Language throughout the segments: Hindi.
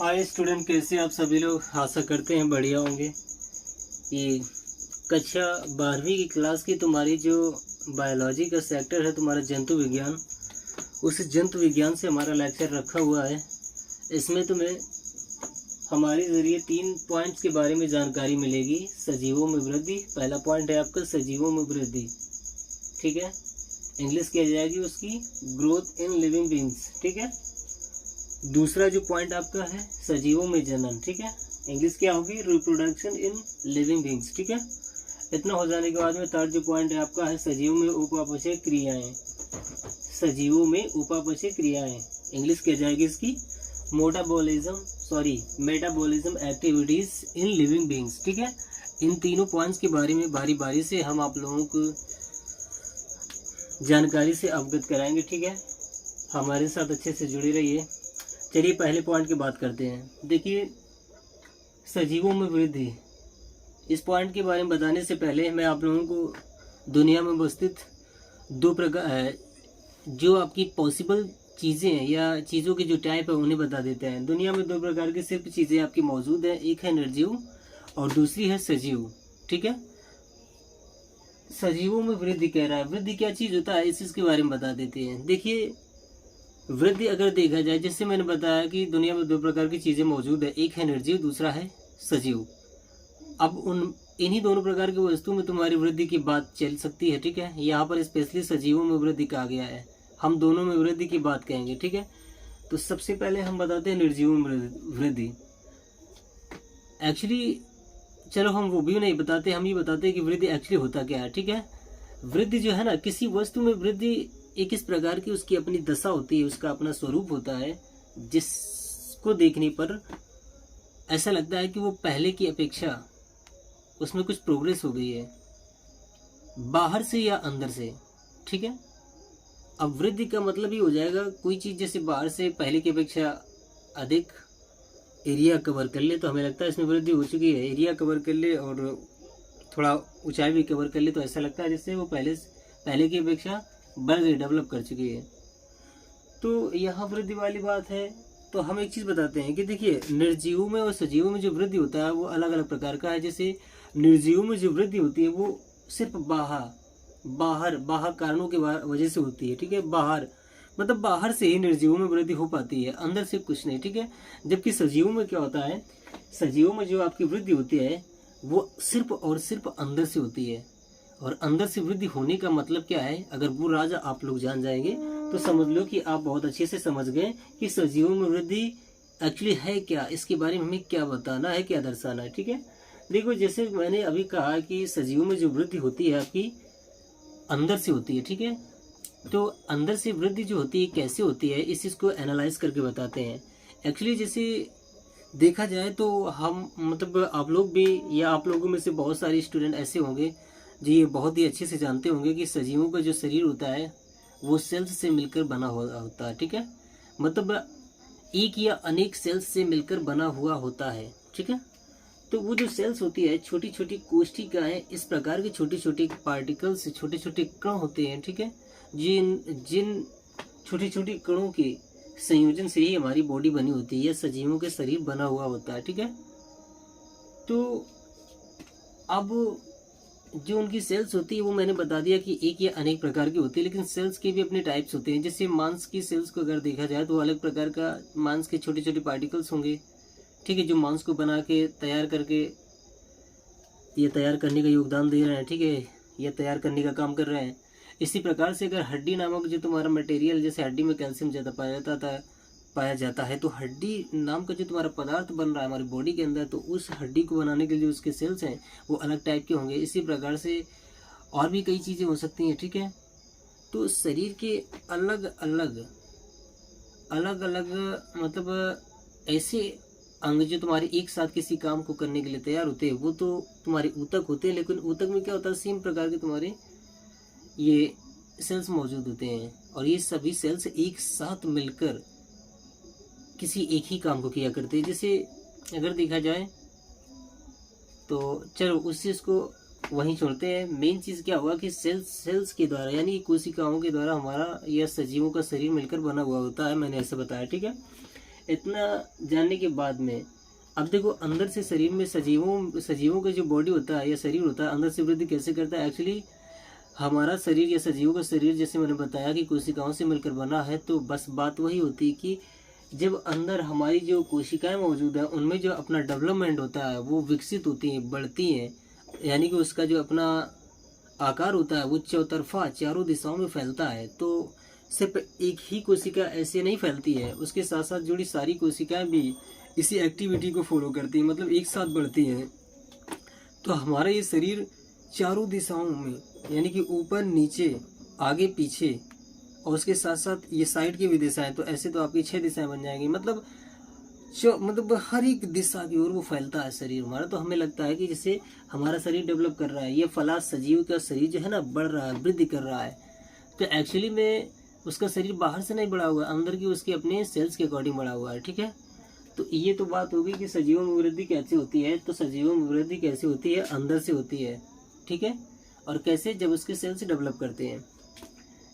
हाय स्टूडेंट, कैसे आप सभी लोग? आशा करते हैं बढ़िया होंगे। ये कक्षा 12वीं की क्लास की तुम्हारी जो बायोलॉजी का सेक्टर है, तुम्हारा जंतु विज्ञान, उस जंतु विज्ञान से हमारा लेक्चर रखा हुआ है। इसमें तुम्हें हमारे ज़रिए 3 पॉइंट्स के बारे में जानकारी मिलेगी। सजीवों में वृद्धि, पहला पॉइंट है आपका सजीवों में वृद्धि, ठीक है। इंग्लिश किया जाएगी उसकी ग्रोथ इन लिविंग बींग्स, ठीक है। दूसरा जो पॉइंट आपका है सजीवों में जनन, ठीक है। इंग्लिश क्या होगी? रिप्रोडक्शन इन लिविंग बींग्स, ठीक है। इतना हो जाने के बाद में थर्ड जो पॉइंट है आपका है सजीवों में उपापचय क्रियाएं। सजीवों में उपापचय क्रियाएं, इंग्लिश क्या जाएगी इसकी? Metabolism activities in living beings, ठीक है। इन तीनों पॉइंट्स के बारे में बारी बारी से हम आप लोगों को जानकारी से अवगत कराएंगे, ठीक है। हमारे साथ अच्छे से जुड़े रहिए। चलिए पहले पॉइंट की बात करते हैं। देखिए, सजीवों में वृद्धि, इस पॉइंट के बारे में बताने से पहले मैं आप लोगों को दुनिया में उपस्थित दो प्रकार जो आपकी पॉसिबल चीज़ें हैं या चीज़ों के जो टाइप है उन्हें बता देते हैं। दुनिया में 2 प्रकार की सिर्फ चीज़ें आपकी मौजूद हैं, एक है निर्जीव और दूसरी है सजीव, ठीक है। सजीवों में वृद्धि कह रहा है, वृद्धि क्या चीज़ होता है इस चीज़ के बारे में बता देते हैं। देखिए, वृद्धि अगर देखा जाए, जैसे मैंने बताया कि दुनिया में 2 प्रकार की चीज़ें मौजूद है, एक है निर्जीव, दूसरा है सजीव। अब इन्हीं दोनों प्रकार की वस्तु में तुम्हारी वृद्धि की बात चल सकती है, ठीक है। यहाँ पर स्पेशली सजीवों में वृद्धि कहा गया है, हम दोनों में वृद्धि की बात कहेंगे, ठीक है। तो सबसे पहले हम बताते हैं निर्जीव में वृद्धि। एक्चुअली चलो हम वो भी नहीं बताते, हम ये बताते हैं कि वृद्धि एक्चुअली होता क्या है, ठीक है। वृद्धि जो है ना, किसी वस्तु में वृद्धि एक इस प्रकार की उसकी अपनी दशा होती है, उसका अपना स्वरूप होता है, जिसको देखने पर ऐसा लगता है कि वो पहले की अपेक्षा उसमें कुछ प्रोग्रेस हो गई है, बाहर से या अंदर से, ठीक है। अब वृद्धि का मतलब ही हो जाएगा कोई चीज़ जैसे बाहर से पहले की अपेक्षा अधिक एरिया कवर कर ले, तो हमें लगता है इसमें वृद्धि हो चुकी है। एरिया कवर कर ले और थोड़ा ऊंचाई भी कवर कर ले तो ऐसा लगता है जैसे वो पहले की अपेक्षा बढ़ गई, डेवलप कर चुकी है। तो यहाँ वृद्धि वाली बात है। तो हम एक चीज़ बताते हैं कि देखिए, निर्जीवों में और सजीवों में जो वृद्धि होता है वो अलग अलग प्रकार का है। जैसे निर्जीवों में जो वृद्धि होती है वो सिर्फ बाहर कारणों के वजह से होती है, ठीक है। बाहर मतलब बाहर से ही निर्जीवों में वृद्धि हो पाती है, अंदर से कुछ नहीं, ठीक है। जबकि सजीवों में क्या होता है, सजीवों में जो आपकी वृद्धि होती है वो सिर्फ और सिर्फ अंदर से होती है। और अंदर से वृद्धि होने का मतलब क्या है, अगर वो राज आप लोग जान जाएंगे तो समझ लो कि आप बहुत अच्छे से समझ गए कि सजीवों में वृद्धि एक्चुअली है क्या, इसके बारे में हमें क्या बताना है, क्या दर्शाना है, ठीक है। देखो, जैसे मैंने अभी कहा कि सजीवों में जो वृद्धि होती है आपकी अंदर से होती है, ठीक है। तो अंदर से वृद्धि जो होती है कैसे होती है, इस चीज़ को एनालाइज करके बताते हैं। एक्चुअली जैसे देखा जाए तो हम मतलब आप लोग भी या आप लोगों में से बहुत सारे स्टूडेंट ऐसे होंगे जो ये बहुत ही अच्छे से जानते होंगे कि सजीवों का जो शरीर होता है वो सेल्स से मिलकर बना हुआ होता है, ठीक है। मतलब एक या अनेक सेल्स से मिलकर बना हुआ होता है, ठीक है। तो वो जो सेल्स होती है, छोटी छोटी कोशिकाएं, इस प्रकार के छोटे छोटे पार्टिकल्स, छोटे छोटे कण होते हैं, ठीक है। जिन छोटे छोटे कणों के संयोजन से ही हमारी बॉडी बनी होती है या सजीवों के शरीर बना हुआ होता है, ठीक है। तो अब जो उनकी सेल्स होती है वो मैंने बता दिया कि एक या अनेक प्रकार की होती है, लेकिन सेल्स के भी अपने टाइप्स होते हैं। जैसे मांस की सेल्स को अगर देखा जाए तो अलग प्रकार का मांस के छोटे छोटे पार्टिकल्स होंगे, ठीक है, जो मांस को बना के तैयार करके ये तैयार करने का योगदान दे रहे हैं, ठीक है, ये तैयार करने का काम कर रहे हैं। इसी प्रकार से अगर हड्डी नामक जो तुम्हारा मटेरियल, जैसे हड्डी में कैल्शियम ज़्यादा पाया जाता है, तो हड्डी नाम का जो तुम्हारा पदार्थ बन रहा है हमारी बॉडी के अंदर, तो उस हड्डी को बनाने के लिए जो उसके सेल्स हैं वो अलग टाइप के होंगे। इसी प्रकार से और भी कई चीज़ें हो सकती हैं, ठीक है। तो शरीर के अलग अलग मतलब ऐसे अंग जो तुम्हारे एक साथ किसी काम को करने के लिए तैयार होते हैं वो तो तुम्हारे ऊतक होते हैं, लेकिन ऊतक में क्या होता है, सेम प्रकार के तुम्हारे ये सेल्स मौजूद होते हैं। और ये सभी सेल्स एक साथ मिलकर किसी एक ही काम को किया करते हैं। जैसे अगर देखा जाए तो चलो उस चीज़ को वहीं छोड़ते हैं। मेन चीज़ क्या हुआ कि सेल्स के द्वारा यानी कोशिकाओं के द्वारा हमारा यह सजीवों का शरीर मिलकर बना हुआ होता है, मैंने ऐसे बताया, ठीक है। इतना जानने के बाद में अब देखो अंदर से शरीर में सजीवों का जो बॉडी होता है या शरीर होता है अंदर से वृद्धि कैसे करता है। एक्चुअली हमारा शरीर या सजीवों का शरीर जैसे मैंने बताया कि कोशिकाओं से मिलकर बना है, तो बस बात वही होती है कि जब अंदर हमारी जो कोशिकाएं मौजूद है उनमें जो अपना डेवलपमेंट होता है वो विकसित होती हैं, बढ़ती हैं, यानी कि उसका जो अपना आकार होता है वो चौतरफा चारों दिशाओं में फैलता है। तो सिर्फ एक ही कोशिका ऐसे नहीं फैलती है, उसके साथ साथ जुड़ी सारी कोशिकाएं भी इसी एक्टिविटी को फॉलो करती हैं, मतलब एक साथ बढ़ती हैं। तो हमारा ये शरीर चारों दिशाओं में यानी कि ऊपर नीचे आगे पीछे और उसके साथ साथ ये साइड की भी दिशाएं, तो ऐसे तो आपकी 6 दिशाएं बन जाएंगी। मतलब हर एक दिशा की ओर वो फैलता है शरीर हमारा। तो हमें लगता है कि जैसे हमारा शरीर डेवलप कर रहा है, ये फला सजीव का शरीर जो है ना बढ़ रहा है, वृद्धि कर रहा है। तो एक्चुअली में उसका शरीर बाहर से नहीं बढ़ा हुआ है, अंदर की उसके अपने सेल्स के अकॉर्डिंग बढ़ा हुआ है। ठीक है, तो ये तो बात होगी कि सजीवों में वृद्धि कैसे होती है। तो सजीवों में वृद्धि कैसे होती है, अंदर से होती है। ठीक है, और कैसे, जब उसके सेल्स डेवलप करते हैं।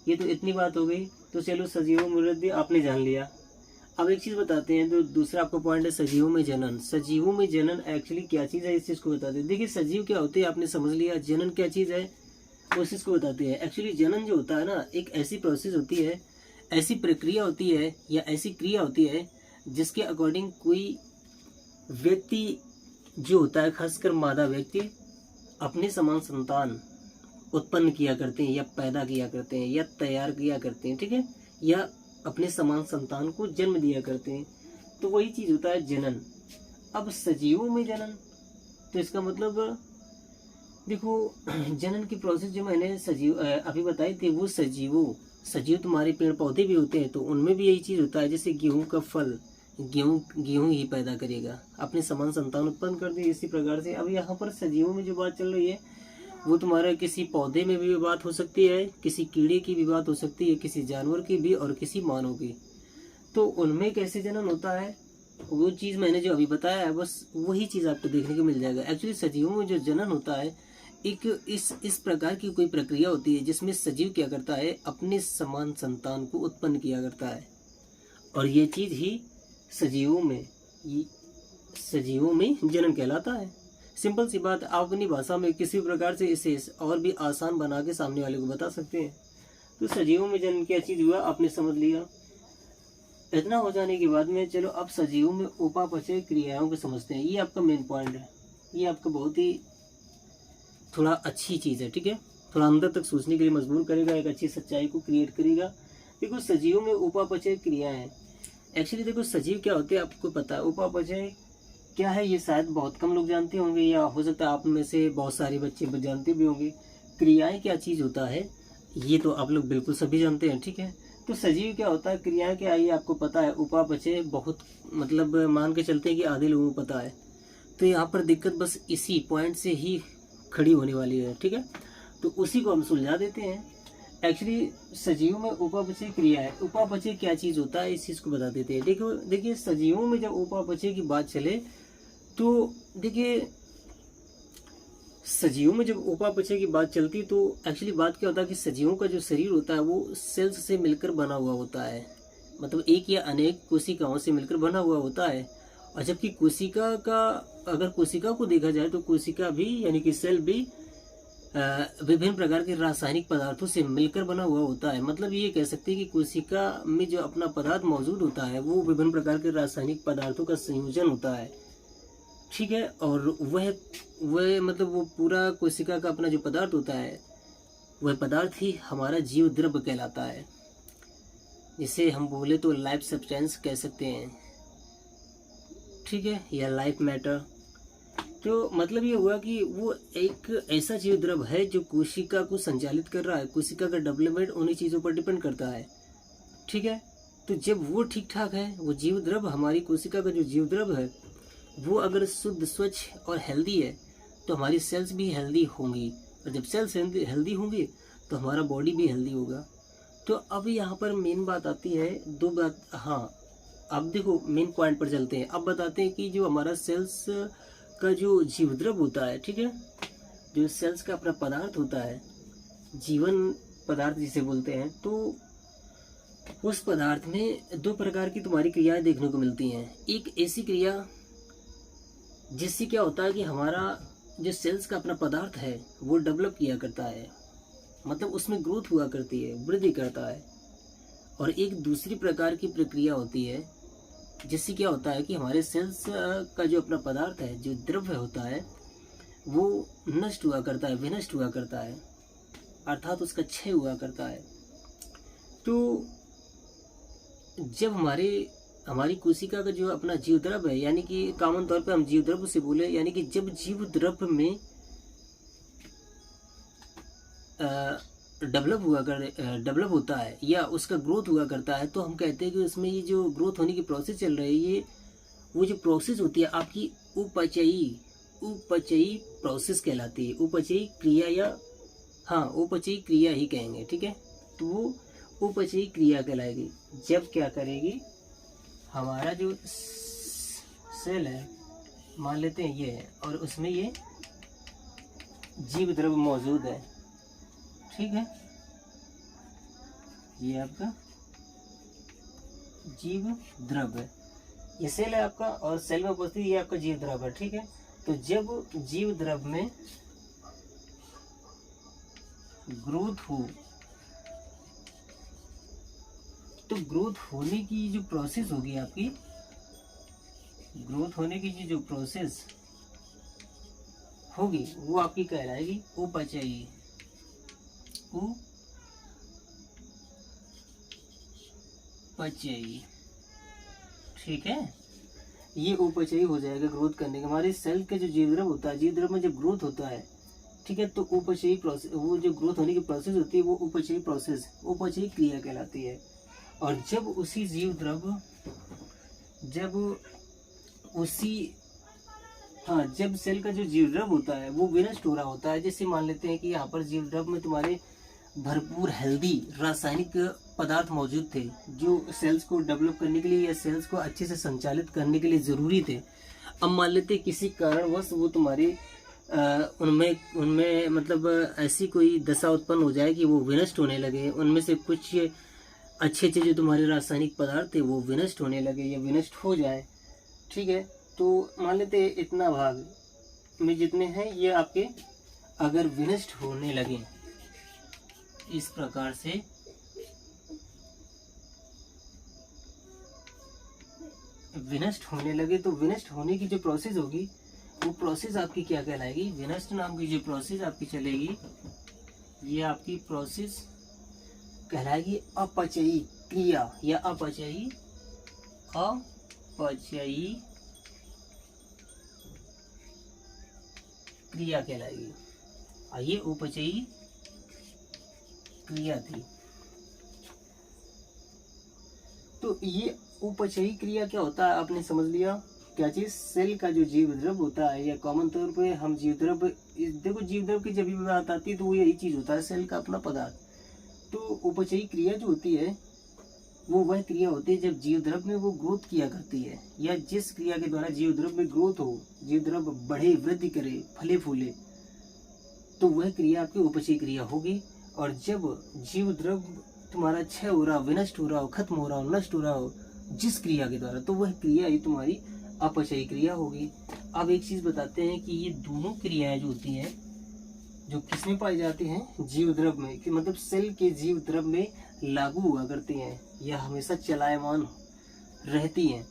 ये तो इतनी बात हो गई। तो चलो सजीवों में वृद्धि आपने जान लिया। अब एक चीज़ बताते हैं, तो दूसरा आपका पॉइंट है सजीवों में जनन। सजीवों में जनन एक्चुअली क्या चीज़ है इस चीज़ को बताते हैं। देखिए सजीव क्या होते हैं आपने समझ लिया, जनन क्या चीज़ है उस चीज़ को बताते हैं। एक्चुअली जनन जो होता है ना, एक ऐसी प्रोसेस होती है, ऐसी प्रक्रिया होती है या ऐसी क्रिया होती है जिसके अकॉर्डिंग कोई व्यक्ति जो होता है, खासकर मादा व्यक्ति, अपने समान संतान उत्पन्न किया करते हैं या पैदा किया करते हैं या तैयार किया करते हैं। ठीक है, या अपने समान संतान को जन्म दिया करते हैं। तो वही चीज़ होता है जनन। अब सजीवों में जनन, तो इसका मतलब देखो जनन की प्रोसेस जो मैंने सजीव अभी बताई थी, वो सजीव तुम्हारे पेड़ पौधे भी होते हैं, तो उनमें भी यही चीज़ होता है। जैसे गेहूं का फल गेहूं ही पैदा करेगा, अपने समान संतान उत्पन्न कर दे, इसी प्रकार से। अब यहाँ पर सजीवों में जो बात चल रही है वो तुम्हारा किसी पौधे में भी बात हो सकती है, किसी कीड़े की भी बात हो सकती है, किसी जानवर की भी और किसी मानव की। तो उनमें कैसे जनन होता है वो चीज़ मैंने जो अभी बताया है, बस वही चीज़ आपको देखने को मिल जाएगा। एक्चुअली सजीवों में जो जनन होता है एक इस प्रकार की कोई प्रक्रिया होती है जिसमें सजीव क्या करता है, अपने समान संतान को उत्पन्न किया करता है। और ये चीज़ ही सजीवों में जनन कहलाता है। सिंपल सी बात, आप अपनी भाषा में किसी प्रकार से इसे और भी आसान बना के सामने वाले को बता सकते हैं। तो सजीवों में जनन क्या चीज़ हुआ आपने समझ लिया। इतना हो जाने के बाद में चलो अब सजीवों में उपापचय क्रियाओं को समझते हैं। ये आपका मेन पॉइंट है, ये आपका बहुत ही थोड़ा अच्छी चीज़ है। ठीक है, थोड़ा अंदर तक सोचने के लिए मजबूर करेगा, एक अच्छी सच्चाई को क्रिएट करेगा। देखो सजीवों में उपापचय क्रियाएं, एक्चुअली देखो सजीव क्या होते हैं आपको पता है। उपापचय क्या है ये शायद बहुत कम लोग जानते होंगे, या हो सकता है आप में से बहुत सारे बच्चे जानते भी होंगे। क्रियाएं क्या चीज़ होता है ये तो आप लोग बिल्कुल सभी जानते हैं। ठीक है, तो सजीव क्या होता है, क्रियाएं क्या है ये आपको पता है। उपापचय बहुत मतलब मान के चलते हैं कि आधे लोगों को पता है। तो यहाँ पर दिक्कत बस इसी पॉइंट से ही खड़ी होने वाली है। ठीक है, तो उसी को हम सुलझा देते हैं। एक्चुअली सजीवों में उपापचय क्रिया है, उपापचय क्या चीज़ होता है इस चीज़ को बता देते हैं। देखिए सजीवों में जब उपापचय की बात चले तो देखिए सजीवों में जब उपापचय की बात चलती तो एक्चुअली बात क्या होता है कि सजीवों का जो शरीर होता है वो सेल्स से मिलकर बना हुआ होता है, मतलब एक या अनेक कोशिकाओं से मिलकर बना हुआ होता है। और जबकि अगर कोशिका को देखा जाए तो कोशिका भी यानी कि सेल भी विभिन्न प्रकार के रासायनिक पदार्थों से मिलकर बना हुआ होता है। मतलब ये कह सकते हैं कि कोशिका में जो अपना पदार्थ मौजूद होता है वो विभिन्न प्रकार के रासायनिक पदार्थों का संयोजन होता है। ठीक है, और वह मतलब वो पूरा कोशिका का अपना जो पदार्थ होता है वह पदार्थ ही हमारा जीव द्रव्य कहलाता है, जिसे हम बोले तो लाइफ सब्सटेंस कह सकते हैं। ठीक है, या लाइफ मैटर। तो मतलब ये हुआ कि वो एक ऐसा जीव द्रव्य है जो कोशिका को संचालित कर रहा है, कोशिका का डेवलपमेंट उन्हीं चीज़ों पर डिपेंड करता है। ठीक है, तो जब वो ठीक ठाक है, वो जीव द्रव्य हमारी कोशिका का जो जीव द्रव्य है वो अगर शुद्ध स्वच्छ और हेल्दी है तो हमारी सेल्स भी हेल्दी होंगी, और जब सेल्स हेल्दी होंगी तो हमारा बॉडी भी हेल्दी होगा। तो अब यहाँ पर मेन बात आती है, दो बात। हाँ, अब देखो मेन पॉइंट पर चलते हैं। अब बताते हैं कि जो हमारा सेल्स का जो जीवद्रव्य होता है, ठीक है, जो सेल्स का अपना पदार्थ होता है, जीवन पदार्थ जिसे बोलते हैं, तो उस पदार्थ में दो प्रकार की तुम्हारी क्रियाएं देखने को मिलती हैं। एक ऐसी क्रिया जिससे क्या होता है कि हमारा जो सेल्स का अपना पदार्थ है वो डेवलप किया करता है, मतलब उसमें ग्रोथ हुआ करती है, वृद्धि करता है। और एक दूसरी प्रकार की प्रक्रिया होती है जिससे क्या होता है कि हमारे सेल्स का जो अपना पदार्थ है, जो द्रव्य होता है, वो नष्ट हुआ करता है, विनष्ट हुआ करता है, अर्थात उसका क्षय हुआ करता है। तो जब हमारी कोशिका का जो अपना जीव द्रव्य है, यानी कि कॉमन तौर पे हम जीव द्रव्य से बोले, यानी कि जब जीव द्रव्य में डेवलप होता है या उसका ग्रोथ हुआ करता है, तो हम कहते हैं कि उसमें ये जो ग्रोथ होने की प्रोसेस चल रही है, ये वो जो प्रोसेस होती है आपकी उपचयी प्रोसेस कहलाती है। उपचयी क्रिया, या हाँ उपचयी क्रिया ही कहेंगे, ठीक है। तो वो उपचयी क्रिया कहलाएगी। जब क्या करेगी, हमारा जो सेल है मान लेते हैं ये है, और उसमें ये जीव द्रव्य मौजूद है, ठीक है। ये आपका जीव द्रव्य, ये सेल है आपका, और सेल में उपस्थित ये आपका जीव द्रव्य, ठीक है। तो जब जीव द्रव्य में ग्रोथ हो, तो ग्रोथ होने की जो प्रोसेस होगी आपकी, ग्रोथ होने की जो प्रोसेस होगी वो आपकी कहलाएगी उपचयी। उपचयी, ठीक है। ये उपचयी हो जाएगा ग्रोथ करने के। हमारे सेल का जो जीवद्रव्य होता है, जीवद्रव्य में जब ग्रोथ होता है, ठीक है, तो उपचयी प्रोसेस, वो जो ग्रोथ होने की प्रोसेस होती है वो उपचयी प्रोसेस, उपचयी क्रिया कहलाती है। और जब उसी जीवद्रव्य, जब सेल का जो जीवद्रव्य होता है वो विनष्ट हो रहा होता है, जैसे मान लेते हैं कि यहाँ पर जीवद्रव्य में तुम्हारे भरपूर हेल्दी रासायनिक पदार्थ मौजूद थे जो सेल्स को डेवलप करने के लिए या सेल्स को अच्छे से संचालित करने के लिए ज़रूरी थे। अब मान लेते किसी कारणवश वो तुम्हारे उनमें मतलब ऐसी कोई दशा उत्पन्न हो जाए कि वो विनष्ट होने लगे, उनमें से कुछ अच्छे जो तुम्हारे रासायनिक पदार्थ थे वो विनष्ट होने लगे या विनष्ट हो जाए, ठीक है। तो मान लेते इतना भाग में जितने हैं ये आपके अगर विनष्ट होने लगे, इस प्रकार से विनष्ट होने लगे, तो विनष्ट होने की जो प्रोसेस होगी वो प्रोसेस आपकी क्या कहलाएगी, विनष्ट नाम की जो प्रोसेस आपकी चलेगी, ये आपकी प्रोसेस कहलाएगी अपचयी क्रिया या अपचयी क्रिया कहलाएगी। ये उपचयी क्रिया थी। तो ये उपचयी क्रिया क्या होता है आपने समझ लिया। क्या चीज, सेल का जो जीव द्रव्य होता है, या कॉमन तौर पे हम जीव द्रव्य, देखो जीव द्रव्य की जब भी बात आती है तो वो यही चीज होता है, सेल का अपना पदार्थ। तो उपचयी क्रिया जो होती है वो वह क्रिया होती है जब जीव द्रव्य में वो ग्रोथ किया करती है, या जिस क्रिया के द्वारा जीव द्रव्य में ग्रोथ हो, जीव द्रव्य बढ़े, वृद्धि करे, फले फूले, तो वह क्रिया आपकी उपचयी क्रिया होगी। और जब जीव द्रव्य तुम्हारा क्षय हो रहा हो, विनष्ट हो रहा हो, खत्म हो रहा हो, नष्ट हो रहा हो जिस क्रिया के द्वारा, तो वह क्रिया ही तुम्हारी अपचयी क्रिया होगी। अब एक चीज बताते हैं कि ये दोनों क्रियाएं जो होती हैं, जो किसमें पाई जाती हैं, जीव द्रव्य में, कि मतलब सेल के जीव द्रव्य में लागू हुआ करती हैं या हमेशा चलायमान रहती हैं,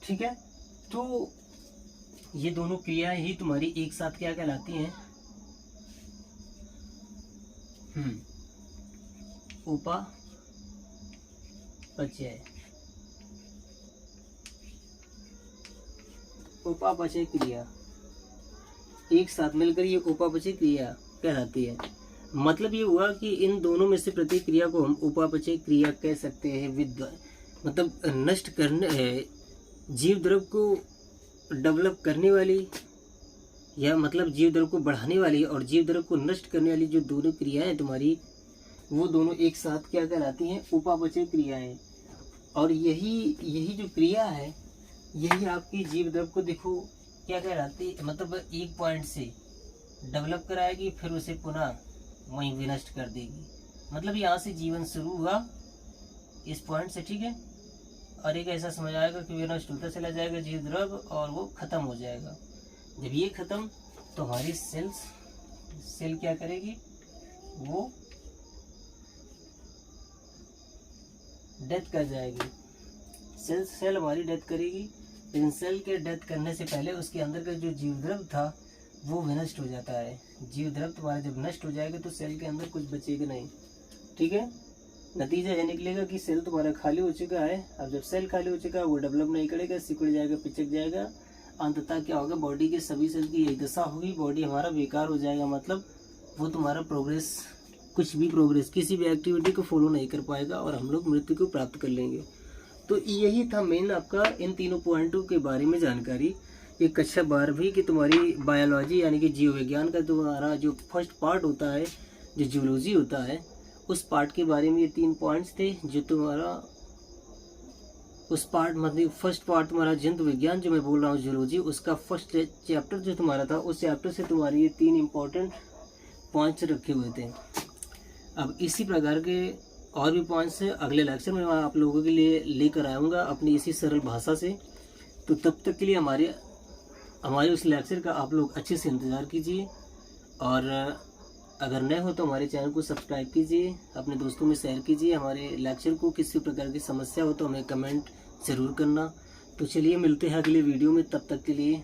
ठीक है। तो ये दोनों क्रियाएं ही तुम्हारी एक साथ क्या कहलाती हैं, उपापचय क्रिया, एक साथ मिलकर ये उपापचय क्रिया कहलाती है। मतलब ये हुआ कि इन दोनों में से प्रत्येक क्रिया को हम उपापचय क्रिया कह सकते हैं। मतलब नष्ट करने, जीव द्रव्य को डेवलप करने वाली, या मतलब जीव द्रव्य को बढ़ाने वाली और जीव द्रव्य को नष्ट करने वाली जो दोनों क्रियाएं तुम्हारी, वो दोनों एक साथ क्या कहलाती हैं, उपापचय क्रियाएं। और यही जो क्रिया है, यही आपकी जीव द्रव्य को देखो क्या कहलाती है, मतलब एक पॉइंट से डेवलप कराएगी, फिर उसे पुनः वहीं विनष्ट कर देगी। मतलब यहाँ से जीवन शुरू हुआ, इस पॉइंट से, ठीक है। और एक ऐसा समझ आएगा कि विनष्ट होता चला जाएगा जीव द्रव और वो खत्म हो जाएगा। जब ये खत्म तो हमारी सेल क्या करेगी, वो डेथ कर जाएगी। सेल हमारी डेथ करेगी, लेकिन सेल के डेथ करने से पहले उसके अंदर का जो जीव द्रव था वो विनष्ट हो जाता है। जीव द्रव तुम्हारा जब नष्ट हो जाएगा तो सेल के अंदर कुछ बचेगा नहीं, ठीक है। नतीजा ये निकलेगा कि सेल तुम्हारा खाली हो चुका है। अब जब सेल खाली हो चुका है वो डेवलप नहीं करेगा, सिकुड़ जाएगा, पिचक जाएगा। अंततः क्या होगा, बॉडी के सभी सेल की यही दशा होगी, बॉडी हमारा बेकार हो जाएगा। मतलब वो तुम्हारा प्रोग्रेस, कुछ भी प्रोग्रेस, किसी भी एक्टिविटी को फॉलो नहीं कर पाएगा और हम लोग मृत्यु को प्राप्त कर लेंगे। तो यही था मेन आपका इन तीनों पॉइंटों के बारे में जानकारी। ये कक्षा 12वीं की तुम्हारी बायोलॉजी यानी कि जीव विज्ञान का तुम्हारा जो फर्स्ट पार्ट होता है, जो जूलॉजी होता है, उस पार्ट के बारे में ये 3 पॉइंट्स थे जो तुम्हारा उस पार्ट, मतलब फर्स्ट पार्ट तुम्हारा जंतु विज्ञान जो मैं बोल रहा हूँ जूलॉजी, उसका फर्स्ट चैप्टर जो तुम्हारा था, उस चैप्टर से तुम्हारे ये 3 इम्पोर्टेंट पॉइंट्स रखे हुए थे। अब इसी प्रकार के और भी पॉइंट्स अगले लेक्चर में मैं आप लोगों के लिए लेकर आऊँगा अपनी इसी सरल भाषा से। तो तब तक के लिए हमारे उस लेक्चर का आप लोग अच्छे से इंतज़ार कीजिए, और अगर नए हो तो हमारे चैनल को सब्सक्राइब कीजिए, अपने दोस्तों में शेयर कीजिए। हमारे लेक्चर को किसी प्रकार की समस्या हो तो हमें कमेंट ज़रूर करना। तो चलिए मिलते हैं अगले वीडियो में, तब तक के लिए